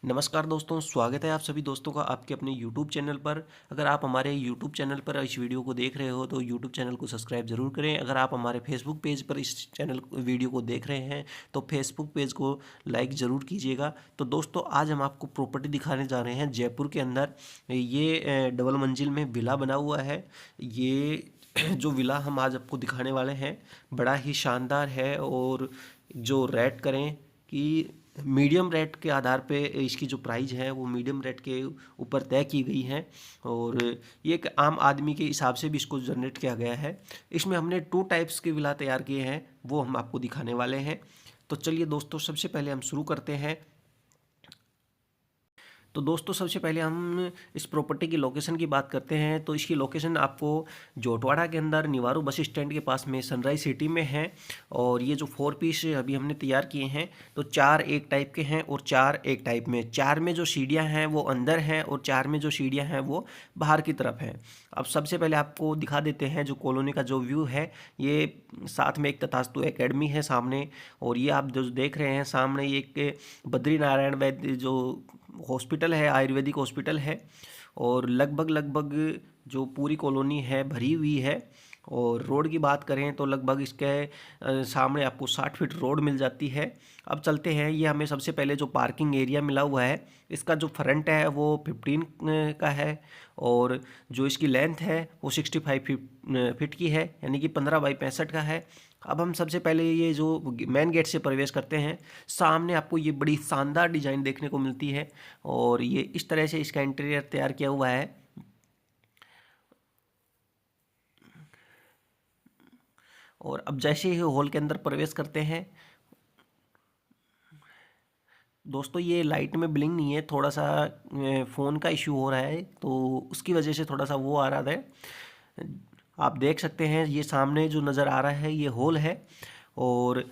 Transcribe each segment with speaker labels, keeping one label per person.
Speaker 1: नमस्कार दोस्तों, स्वागत है आप सभी दोस्तों का आपके अपने YouTube चैनल पर। अगर आप हमारे YouTube चैनल पर इस वीडियो को देख रहे हो तो YouTube चैनल को सब्सक्राइब ज़रूर करें। अगर आप हमारे Facebook पेज पर इस चैनल वीडियो को देख रहे हैं तो Facebook पेज को लाइक ज़रूर कीजिएगा। तो दोस्तों आज हम आपको प्रॉपर्टी दिखाने जा रहे हैं जयपुर के अंदर। ये डबल मंजिल में विला बना हुआ है। ये जो विला हम आज आपको दिखाने वाले हैं बड़ा ही शानदार है और जो रेट करें कि मीडियम रेट के आधार पे इसकी जो प्राइस है वो मीडियम रेट के ऊपर तय की गई है और ये एक आम आदमी के हिसाब से भी इसको जनरेट किया गया है। इसमें हमने 2 टाइप्स के विला तैयार किए हैं, वो हम आपको दिखाने वाले हैं। तो चलिए दोस्तों, सबसे पहले हम शुरू करते हैं। तो दोस्तों सबसे पहले हम इस प्रॉपर्टी की लोकेशन की बात करते हैं। तो इसकी लोकेशन आपको जोटवाड़ा के अंदर निवारू बस स्टैंड के पास में सनराइज सिटी में है। और ये जो 4 पीस अभी हमने तैयार किए हैं तो 4 एक टाइप के हैं और 4 एक टाइप में। 4 में जो सीढ़ियाँ हैं वो अंदर हैं और 4 में जो सीढ़ियाँ हैं वो बाहर की तरफ हैं। अब सबसे पहले आपको दिखा देते हैं जो कॉलोनी का जो व्यू है। ये साथ में एक तथास्तु एकेडमी है सामने, और ये आप जो देख रहे हैं सामने ये एक बद्री नारायण वैद्य जो हॉस्पिटल है, आयुर्वेदिक हॉस्पिटल है। और लगभग जो पूरी कॉलोनी है भरी हुई है। और रोड की बात करें तो लगभग इसके सामने आपको 60 फीट रोड मिल जाती है। अब चलते हैं, ये हमें सबसे पहले जो पार्किंग एरिया मिला हुआ है इसका जो फ्रंट है वो 15 का है और जो इसकी लेंथ है वो 65 फीट की है, यानी कि 15 बाई 65 का है। अब हम सबसे पहले ये जो मेन गेट से प्रवेश करते हैं, सामने आपको ये बड़ी शानदार डिज़ाइन देखने को मिलती है और ये इस तरह से इसका इंटीरियर तैयार किया हुआ है। और अब जैसे ही हॉल के अंदर प्रवेश करते हैं दोस्तों, ये लाइट में ब्लिंक नहीं है, थोड़ा सा फ़ोन का इश्यू हो रहा है तो उसकी वजह से थोड़ा सा वो आ रहा है। आप देख सकते हैं ये सामने जो नज़र आ रहा है ये हॉल है। और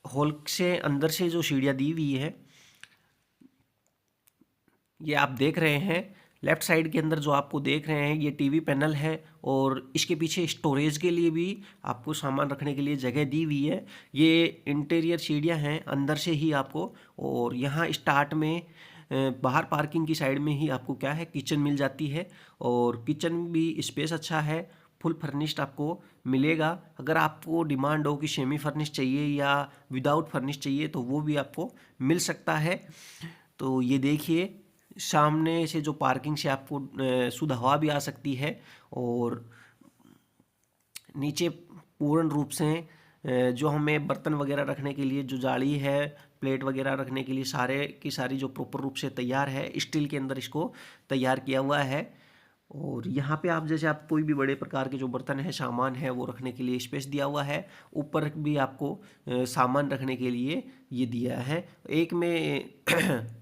Speaker 1: हॉल से अंदर से जो सीढ़ियाँ दी हुई है ये आप देख रहे हैं। लेफ़्ट साइड के अंदर जो आपको देख रहे हैं ये टीवी पैनल है और इसके पीछे स्टोरेज के लिए भी आपको सामान रखने के लिए जगह दी हुई है। ये इंटीरियर सीढ़ियाँ हैं अंदर से ही आपको, और यहाँ स्टार्ट में बाहर पार्किंग की साइड में ही आपको क्या है किचन मिल जाती है। और किचन भी स्पेस अच्छा है, फुल फर्निश्ड आपको मिलेगा। अगर आपको डिमांड हो कि सेमी फर्निश चाहिए या विदाउट फर्निश चाहिए तो वो भी आपको मिल सकता है। तो ये देखिए, सामने से जो पार्किंग से आपको शुद्ध हवा भी आ सकती है। और नीचे पूर्ण रूप से जो हमें बर्तन वगैरह रखने के लिए जो जाली है, प्लेट वगैरह रखने के लिए सारे की सारी जो प्रॉपर रूप से तैयार है, स्टील के अंदर इसको तैयार किया हुआ है। और यहाँ पे आप जैसे आप कोई भी बड़े प्रकार के जो बर्तन है सामान है वो रखने के लिए स्पेस दिया हुआ है। ऊपर भी आपको सामान रखने के लिए ये दिया है। एक में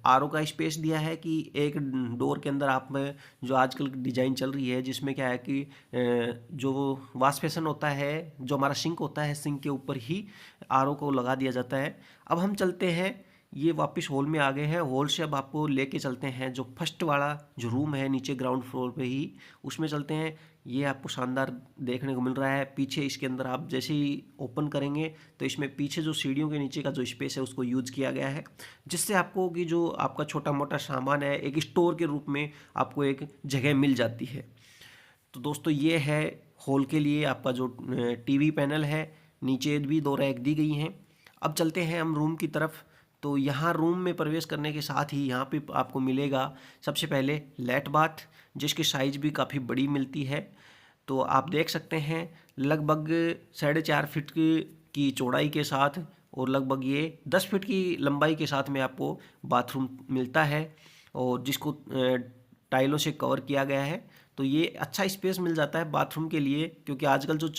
Speaker 1: आरओ का स्पेस दिया है कि एक डोर के अंदर आप में जो आजकल डिज़ाइन चल रही है जिसमें क्या है कि जो वाश बेसिन होता है, जो हमारा सिंक होता है, सिंक के ऊपर ही आरओ को लगा दिया जाता है। अब हम चलते हैं, ये वापस हॉल में आ गए हैं। हॉल से अब आपको लेके चलते हैं जो फर्स्ट वाला जो रूम है नीचे ग्राउंड फ्लोर पे ही, उसमें चलते हैं। ये आपको शानदार देखने को मिल रहा है। पीछे इसके अंदर आप जैसे ही ओपन करेंगे तो इसमें पीछे जो सीढ़ियों के नीचे का जो स्पेस है उसको यूज़ किया गया है, जिससे आपको कि जो आपका छोटा मोटा सामान है एक स्टोर के रूप में आपको एक जगह मिल जाती है। तो दोस्तों ये है हॉल के लिए आपका जो टीवी पैनल है, नीचे भी 2 रैक दी गई हैं। अब चलते हैं हम रूम की तरफ। तो यहाँ रूम में प्रवेश करने के साथ ही यहाँ पे आपको मिलेगा सबसे पहले लेट बाथ, जिसकी साइज़ भी काफ़ी बड़ी मिलती है। तो आप देख सकते हैं लगभग 4.5 फीट की चौड़ाई के साथ और लगभग ये 10 फीट की लंबाई के साथ में आपको बाथरूम मिलता है, और जिसको टाइलों से कवर किया गया है। तो ये अच्छा स्पेस मिल जाता है बाथरूम के लिए, क्योंकि आजकल जो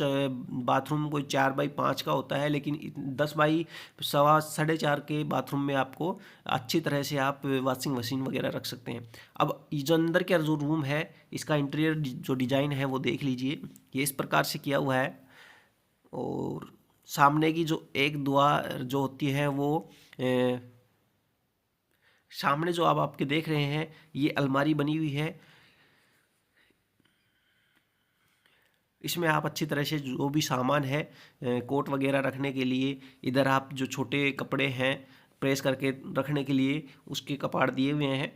Speaker 1: बाथरूम कोई 4 बाई 5 का होता है, लेकिन 10 बाई सवा 4.5 के बाथरूम में आपको अच्छी तरह से आप वॉशिंग मशीन वगैरह रख सकते हैं। अब ये जो अंदर का जो रूम है इसका इंटीरियर जो डिज़ाइन है वो देख लीजिए, ये इस प्रकार से किया हुआ है। और सामने की जो एक द्वार जो होती है वो सामने जो आप आपके देख रहे हैं ये अलमारी बनी हुई है। इसमें आप अच्छी तरह से जो भी सामान है कोट वगैरह रखने के लिए, इधर आप जो छोटे कपड़े हैं प्रेस करके रखने के लिए उसके कपाट दिए हुए हैं।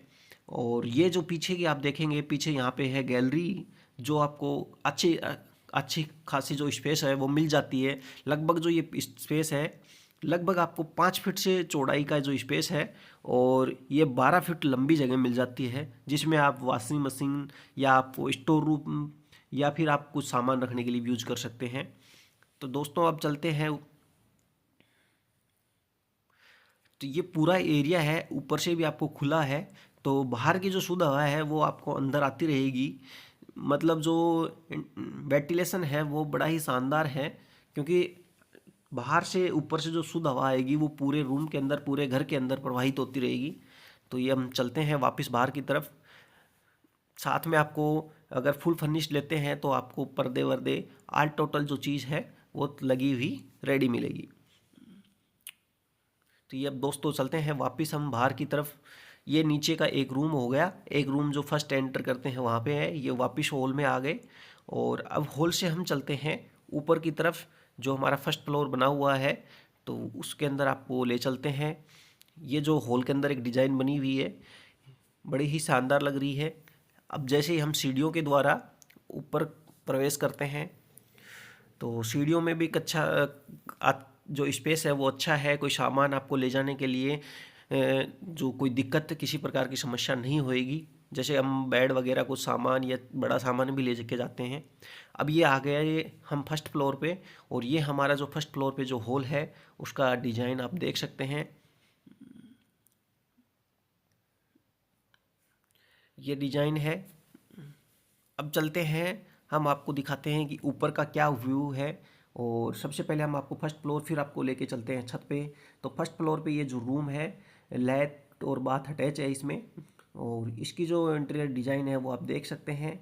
Speaker 1: और ये जो पीछे की आप देखेंगे, पीछे यहाँ पे है गैलरी, जो आपको अच्छी खासी जो स्पेस है वो मिल जाती है। लगभग जो ये स्पेस है, लगभग आपको 5 फीट से चौड़ाई का जो स्पेस है, और ये 12 फीट लंबी जगह मिल जाती है, जिसमें आप वॉशिंग मशीन या आपको स्टोर रूम या फिर आप कुछ सामान रखने के लिए यूज कर सकते हैं। तो दोस्तों अब चलते हैं। तो ये पूरा एरिया है, ऊपर से भी आपको खुला है, तो बाहर की जो शुद्ध हवा है वो आपको अंदर आती रहेगी। मतलब जो वेंटिलेशन है वो बड़ा ही शानदार है, क्योंकि बाहर से ऊपर से जो शुद्ध हवा आएगी वो पूरे रूम के अंदर, पूरे घर के अंदर प्रवाहित होती रहेगी। तो ये हम चलते हैं वापस बाहर की तरफ। साथ में आपको अगर फुल फर्निश्ड लेते हैं तो आपको पर्दे वर्दे ऑल टोटल जो चीज़ है वो लगी हुई रेडी मिलेगी। तो ये अब दोस्तों चलते हैं वापस हम बाहर की तरफ। ये नीचे का एक रूम हो गया, एक रूम जो फर्स्ट एंटर करते हैं वहाँ पे है। ये वापस हॉल में आ गए, और अब हॉल से हम चलते हैं ऊपर की तरफ, जो हमारा फर्स्ट फ्लोर बना हुआ है, तो उसके अंदर आपको ले चलते हैं। ये जो हॉल के अंदर एक डिज़ाइन बनी हुई है, बड़ी ही शानदार लग रही है। अब जैसे ही हम सीढ़ियों के द्वारा ऊपर प्रवेश करते हैं, तो सीढ़ियों में भी एक अच्छा जो स्पेस है वो अच्छा है। कोई सामान आपको ले जाने के लिए जो कोई दिक्कत, किसी प्रकार की समस्या नहीं होएगी। जैसे हम बेड वगैरह कुछ सामान या बड़ा सामान भी ले के जाते हैं। अब ये आ गया ये हम फर्स्ट फ्लोर पे, और ये हमारा जो फर्स्ट फ्लोर पे जो हॉल है उसका डिज़ाइन आप देख सकते हैं। ये डिज़ाइन है। अब चलते हैं, हम आपको दिखाते हैं कि ऊपर का क्या व्यू है। और सबसे पहले हम आपको फर्स्ट फ्लोर, फिर आपको लेके चलते हैं छत पे। तो फर्स्ट फ्लोर पे ये जो रूम है, लैट और बाथ अटैच है इसमें, और इसकी जो इंटीरियर डिज़ाइन है वो आप देख सकते हैं।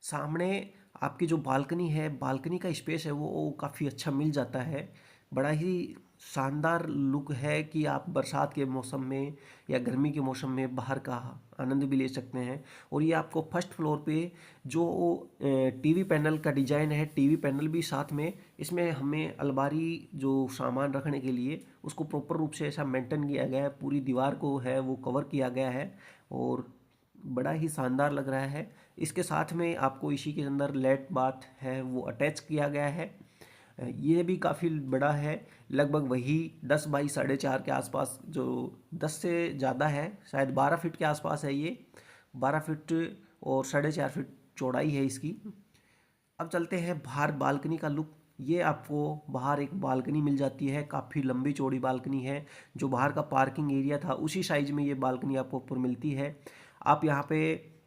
Speaker 1: सामने आपकी जो बालकनी है, बालकनी का स्पेस है वो काफ़ी अच्छा मिल जाता है। बड़ा ही शानदार लुक है कि आप बरसात के मौसम में या गर्मी के मौसम में बाहर का आनंद भी ले सकते हैं। और ये आपको फर्स्ट फ्लोर पे जो टीवी पैनल का डिज़ाइन है, टीवी पैनल भी साथ में, इसमें हमें अलमारी जो सामान रखने के लिए उसको प्रॉपर रूप से ऐसा मेंटेन किया गया है, पूरी दीवार को है वो कवर किया गया है, और बड़ा ही शानदार लग रहा है। इसके साथ में आपको इसी के अंदर लेट बाथ है वो अटैच किया गया है। ये भी काफ़ी बड़ा है, लगभग वही 10 बाई 4.5 के आसपास, जो 10 से ज़्यादा है, शायद 12 फीट के आसपास है ये। 12 फीट और 4.5 फीट चौड़ाई है इसकी। अब चलते हैं बाहर बालकनी का लुक। ये आपको बाहर एक बालकनी मिल जाती है, काफ़ी लंबी चौड़ी बालकनी है। जो बाहर का पार्किंग एरिया था उसी साइज में ये बालकनी आपको ऊपर मिलती है। आप यहाँ पे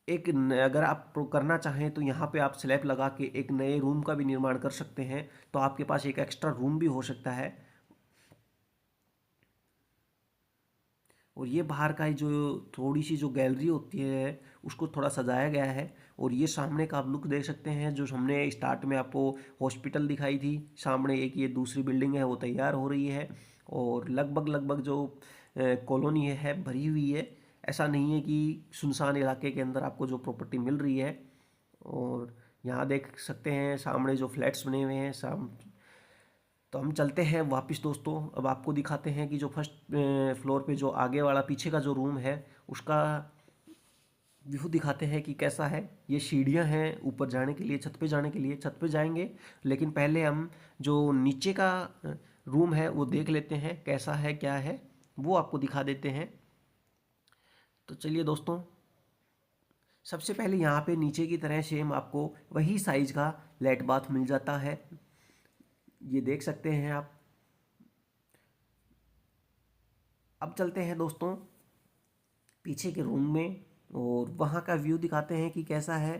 Speaker 1: अगर आप करना चाहें तो यहाँ पे आप स्लैब लगा के एक नए रूम का भी निर्माण कर सकते हैं, तो आपके पास एक एक्स्ट्रा रूम भी हो सकता है। और ये बाहर का ही जो थोड़ी सी जो गैलरी होती है उसको थोड़ा सजाया गया है। और ये सामने का आप लुक देख सकते हैं, जो हमने स्टार्ट में आपको हॉस्पिटल दिखाई थी, सामने एक ये दूसरी बिल्डिंग है वो तैयार हो रही है। और लगभग लगभग जो कॉलोनी है भरी हुई है। ऐसा नहीं है कि सुनसान इलाके के अंदर आपको जो प्रॉपर्टी मिल रही है। और यहाँ देख सकते हैं सामने जो फ्लैट्स बने हुए हैं तो हम चलते हैं वापस दोस्तों। अब आपको दिखाते हैं कि जो फर्स्ट फ्लोर पे जो आगे वाला पीछे का जो रूम है उसका व्यू दिखाते हैं कि कैसा है। ये सीढ़ियाँ हैं ऊपर जाने के लिए, छत पे जाने के लिए। छत पे जाएंगे, लेकिन पहले हम जो नीचे का रूम है वो देख लेते हैं कैसा है क्या है, वो आपको दिखा देते हैं। तो चलिए दोस्तों, सबसे पहले यहाँ पे नीचे की तरह सेम आपको वही साइज का लेट बाथ मिल जाता है, ये देख सकते हैं आप। अब चलते हैं दोस्तों पीछे के रूम में, और वहाँ का व्यू दिखाते हैं कि कैसा है।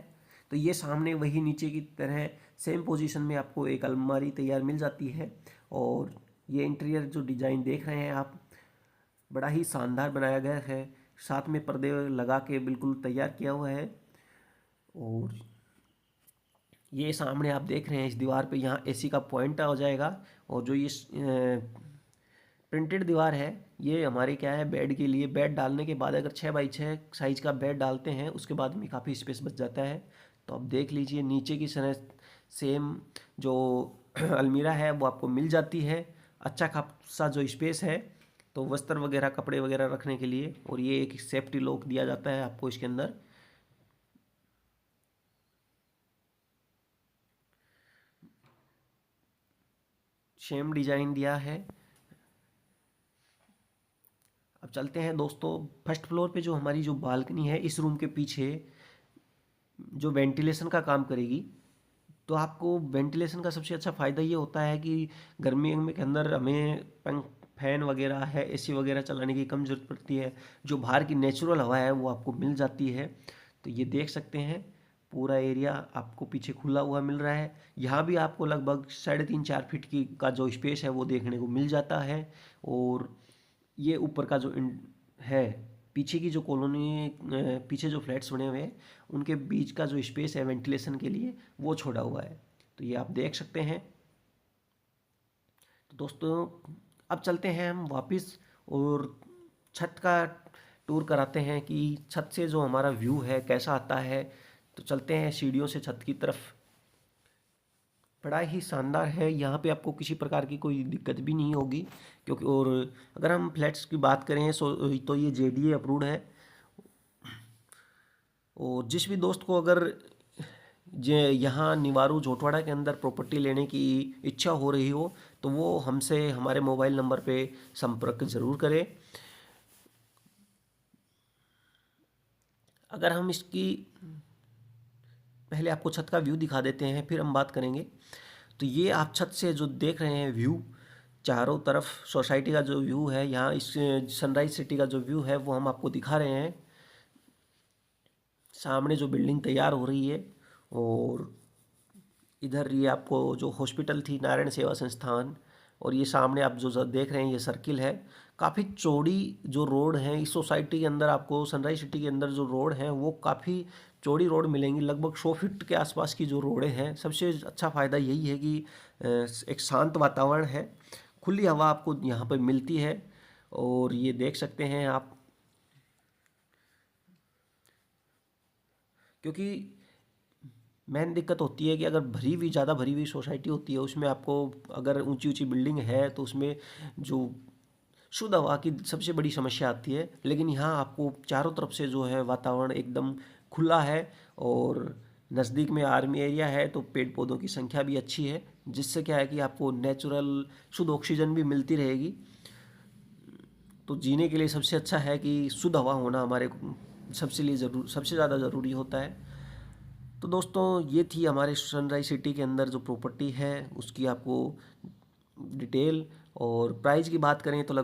Speaker 1: तो ये सामने वही नीचे की तरह सेम पोजीशन में आपको एक अलमारी तैयार मिल जाती है। और ये इंटीरियर जो डिज़ाइन देख रहे हैं आप, बड़ा ही शानदार बनाया गया है, साथ में पर्दे लगा के बिल्कुल तैयार किया हुआ है। और ये सामने आप देख रहे हैं इस दीवार पे, यहाँ एसी का पॉइंट आ जाएगा। और जो ये प्रिंटेड दीवार है, ये हमारे क्या है, बेड के लिए। बेड डालने के बाद अगर 6x6 साइज का बेड डालते हैं उसके बाद में काफ़ी स्पेस बच जाता है। तो आप देख लीजिए नीचे की सेम जो अलमीरा है वो आपको मिल जाती है। अच्छा खासा जो स्पेस है, तो वस्त्र वगैरह कपड़े वगैरह रखने के लिए। और ये एक सेफ्टी लॉक दिया जाता है आपको इसके अंदर। सेम डिजाइन दिया है। अब चलते हैं दोस्तों फर्स्ट फ्लोर पे। जो हमारी जो बालकनी है इस रूम के पीछे जो वेंटिलेशन का काम करेगी, तो आपको वेंटिलेशन का सबसे अच्छा फ़ायदा ये होता है कि गर्मी में के अंदर हमें पंख फैन वगैरह है, एसी वगैरह चलाने की कम ज़रूरत पड़ती है। जो बाहर की नेचुरल हवा है वो आपको मिल जाती है। तो ये देख सकते हैं पूरा एरिया आपको पीछे खुला हुआ मिल रहा है। यहाँ भी आपको लगभग 3.5-4 फीट की का जो स्पेस है वो देखने को मिल जाता है। और ये ऊपर का जो है, पीछे की जो कॉलोनी, पीछे जो फ्लैट्स बने हुए हैं उनके बीच का जो स्पेस है वेंटिलेशन के लिए वो छोड़ा हुआ है। तो ये आप देख सकते हैं। तो दोस्तों अब चलते हैं हम वापस और छत का टूर कराते हैं कि छत से जो हमारा व्यू है कैसा आता है। तो चलते हैं सीढ़ियों से छत की तरफ। बड़ा ही शानदार है, यहाँ पे आपको किसी प्रकार की कोई दिक्कत भी नहीं होगी, क्योंकि और अगर हम फ्लैट्स की बात करें तो ये जेडीए अप्रूव्ड है। और जिस भी दोस्त को अगर जे यहाँ निवारू झोटवाड़ा के अंदर प्रॉपर्टी लेने की इच्छा हो रही हो, तो वो हमसे हमारे मोबाइल नंबर पे संपर्क ज़रूर करें। अगर हम इसकी पहले आपको छत का व्यू दिखा देते हैं फिर हम बात करेंगे। तो ये आप छत से जो देख रहे हैं व्यू, चारों तरफ सोसाइटी का जो व्यू है, यहाँ इस सनराइज सिटी का जो व्यू है वो हम आपको दिखा रहे हैं। सामने जो बिल्डिंग तैयार हो रही है, और इधर ये आपको जो हॉस्पिटल थी नारायण सेवा संस्थान, और ये सामने आप जो देख रहे हैं ये सर्किल है। काफ़ी चौड़ी जो रोड है इस सोसाइटी के अंदर, आपको सनराइज सिटी के अंदर जो रोड है वो काफ़ी चौड़ी रोड मिलेंगी, लगभग 100 फीट के आसपास की जो रोडें हैं। सबसे अच्छा फ़ायदा यही है कि एक शांत वातावरण है, खुली हवा आपको यहाँ पर मिलती है। और ये देख सकते हैं आप, क्योंकि मेन दिक्कत होती है कि अगर भरी हुई ज़्यादा भरी हुई सोसाइटी होती है उसमें आपको अगर ऊंची ऊंची बिल्डिंग है तो उसमें जो शुद्ध हवा की सबसे बड़ी समस्या आती है। लेकिन यहाँ आपको चारों तरफ से जो है वातावरण एकदम खुला है, और नज़दीक में आर्मी एरिया है तो पेड़ पौधों की संख्या भी अच्छी है, जिससे क्या है कि आपको नेचुरल शुद्ध ऑक्सीजन भी मिलती रहेगी। तो जीने के लिए सबसे अच्छा है कि शुद्ध हवा होना हमारे सबसे ज़्यादा ज़रूरी होता है। तो दोस्तों ये थी हमारे सनराइज सिटी के अंदर जो प्रॉपर्टी है उसकी आपको डिटेल। और प्राइस की बात करें तो लगभग